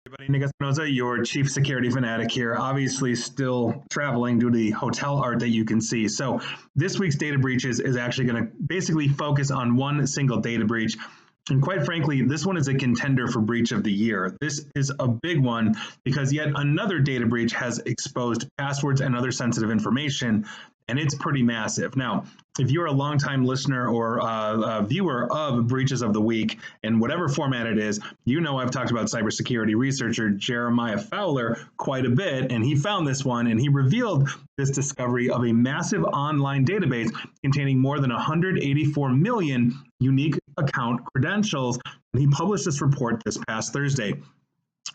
Everybody, Nick Espinoza, your chief security fanatic here, obviously still traveling due to the hotel art that you can see. So this week's data breaches is actually going to basically focus on one single data breach. And quite frankly, this one is a contender for breach of the year. This is a big one because yet another data breach has exposed passwords and other sensitive information, and it's pretty massive. Now, if you're a longtime listener or a viewer of Breaches of the Week, in whatever format it is, you know I've talked about cybersecurity researcher Jeremiah Fowler quite a bit, and he found this one, and he revealed this discovery of a massive online database containing more than 184 million unique account credentials, and he published this report this past Thursday.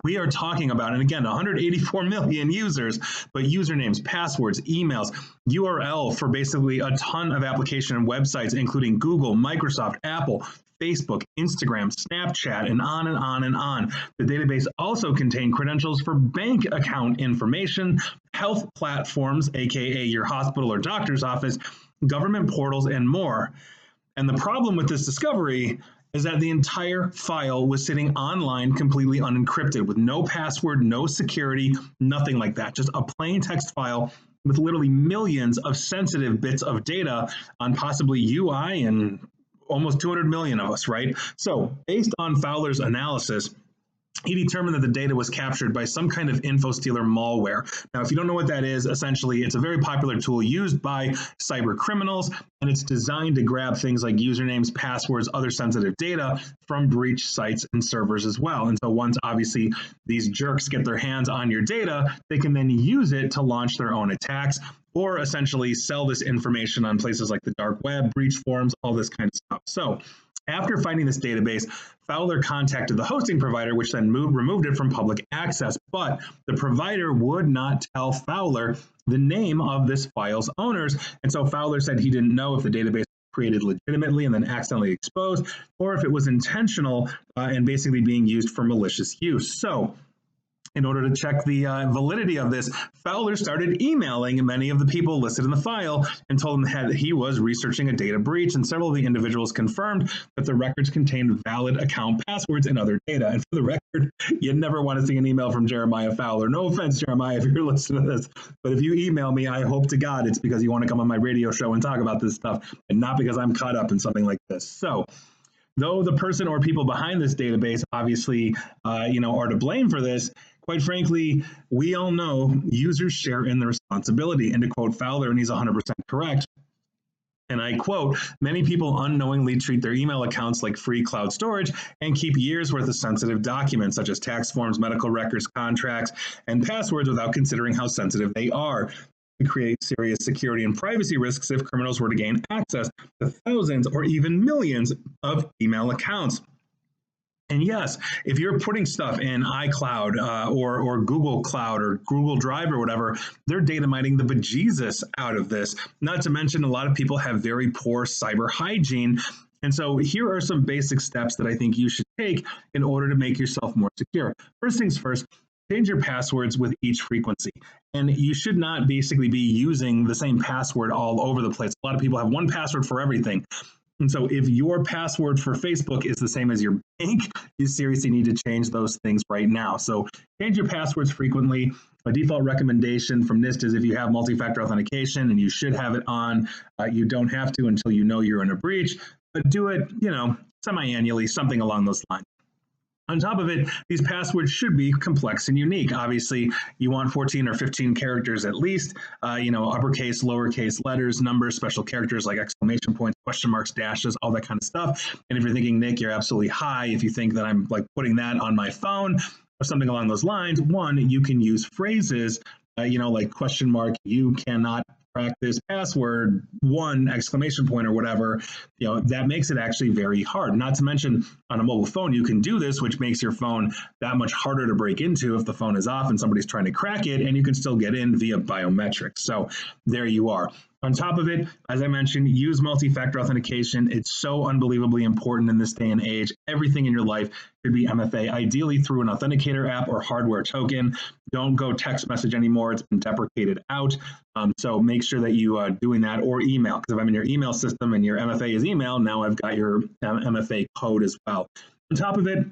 We are talking about, and again, 184 million users, but usernames, passwords, emails, URL for basically a ton of application and websites, including Google, Microsoft, Apple, Facebook, Instagram, Snapchat, and on and on and on. The database also contained credentials for bank account information, health platforms, aka your hospital or doctor's office, government portals, and more. And the problem with this discovery is that the entire file was sitting online completely unencrypted with no password, no security, nothing like that. Just a plain text file with literally millions of sensitive bits of data on possibly UI and almost 200 million of us, right? So based on Fowler's analysis, he determined that the data was captured by some kind of info stealer malware. Now, if you don't know what that is, essentially it's a very popular tool used by cyber criminals, and it's designed to grab things like usernames, passwords, other sensitive data from breach sites and servers as well. And so once obviously these jerks get their hands on your data, they can then use it to launch their own attacks or essentially sell this information on places like the dark web, breach forums, all this kind of stuff. So after finding this database, Fowler contacted the hosting provider, which then removed it from public access. But the provider would not tell Fowler the name of this file's owners. And so Fowler said he didn't know if the database was created legitimately and then accidentally exposed, or if it was intentional and basically being used for malicious use. So in order to check the validity of this, Fowler started emailing many of the people listed in the file and told them that he was researching a data breach, and several of the individuals confirmed that the records contained valid account passwords and other data. And for the record, you never want to see an email from Jeremiah Fowler. No offense, Jeremiah, if you're listening to this, but if you email me, I hope to God it's because you want to come on my radio show and talk about this stuff, and not because I'm caught up in something like this. So though the person or people behind this database obviously are to blame for this, quite frankly, we all know users share in the responsibility. And to quote Fowler, and he's 100% correct, and I quote, "Many people unknowingly treat their email accounts like free cloud storage and keep years worth of sensitive documents such as tax forms, medical records, contracts, and passwords without considering how sensitive they are. To create serious security and privacy risks if criminals were to gain access to thousands or even millions of email accounts." And yes, if you're putting stuff in iCloud or Google Cloud or Google Drive or whatever, they're data mining the bejesus out of this. Not to mention, a lot of people have very poor cyber hygiene. And so here are some basic steps that I think you should take in order to make yourself more secure. First things first, change your passwords with each frequency. And you should not basically be using the same password all over the place. A lot of people have one password for everything. And so if your password for Facebook is the same as your bank, you seriously need to change those things right now. So change your passwords frequently. A default recommendation from NIST is if you have multi-factor authentication, and you should have it on, you don't have to until you know you're in a breach, but do it, semi-annually, something along those lines. On top of it, these passwords should be complex and unique. Obviously, you want 14 or 15 characters at least, uppercase, lowercase letters, numbers, special characters like exclamation points, question marks, dashes, all that kind of stuff. And if you're thinking, Nick, you're absolutely high if you think that I'm like putting that on my phone or something along those lines. One, you can use phrases, like question mark, you cannot crack this password, one exclamation point or whatever, that makes it actually very hard. Not to mention on a mobile phone, you can do this, which makes your phone that much harder to break into if the phone is off and somebody's trying to crack it, and you can still get in via biometrics. So there you are. On top of it, as I mentioned, use multi-factor authentication. It's so unbelievably important in this day and age. Everything in your life should be MFA, ideally through an authenticator app or hardware token. Don't go text message anymore. It's been deprecated out. So make sure that you are doing that, or email, because if I'm in your email system and your MFA is email, now I've got your MFA code as well. On top of it,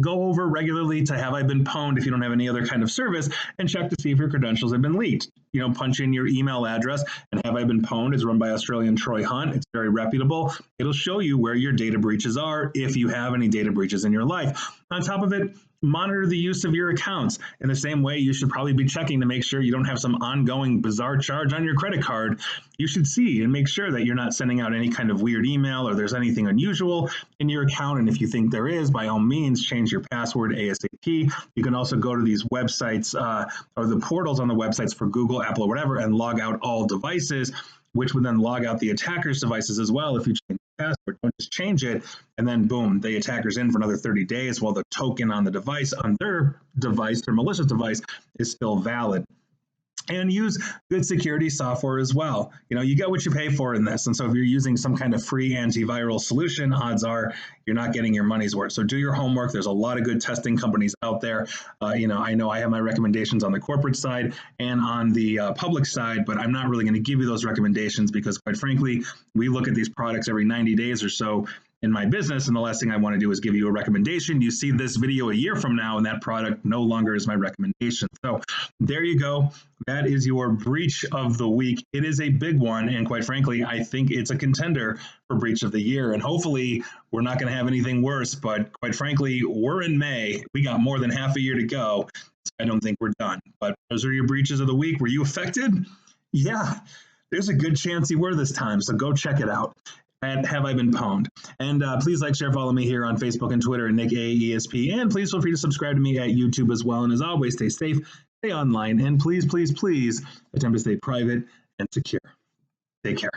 Go over regularly to Have I Been Pwned if you don't have any other kind of service, and check to see if your credentials have been leaked. Punch in your email address, and Have I Been Pwned is run by Australian Troy Hunt. It's very reputable. It'll show you where your data breaches are if you have any data breaches in your life. On top of it, monitor the use of your accounts. In the same way, you should probably be checking to make sure you don't have some ongoing bizarre charge on your credit card. You should see and make sure that you're not sending out any kind of weird email or there's anything unusual in your account. And if you think there is, by all means, change your password ASAP. You can also go to these websites or the portals on the websites for Google, Apple, or whatever, and log out all devices, which would then log out the attacker's devices as well if you change the password. Don't just change it, and then boom, the attacker's in for another 30 days while the token on the device, on their device, their malicious device, is still valid. And use good security software as well. You get what you pay for in this. And so if you're using some kind of free antiviral solution, odds are you're not getting your money's worth. So do your homework. There's a lot of good testing companies out there. I know I have my recommendations on the corporate side and on the public side, but I'm not really going to give you those recommendations because, quite frankly, we look at these products every 90 days or so in my business, and the last thing I want to do is give you a recommendation. You see this video a year from now, and that product no longer is my recommendation. So there you go. That is your breach of the week. It is a big one, and quite frankly, I think it's a contender for breach of the year. And hopefully, we're not going to have anything worse. But quite frankly, we're in May. We got more than half a year to go. So I don't think we're done. But those are your breaches of the week. Were you affected? Yeah, there's a good chance you were this time. So go check it out at Have I Been Pwned. And please like, share, follow me here on Facebook and Twitter at Nick AESP. And please feel free to subscribe to me at YouTube as well. And as always, stay safe, stay online, and please, please, please attempt to stay private and secure. Take care.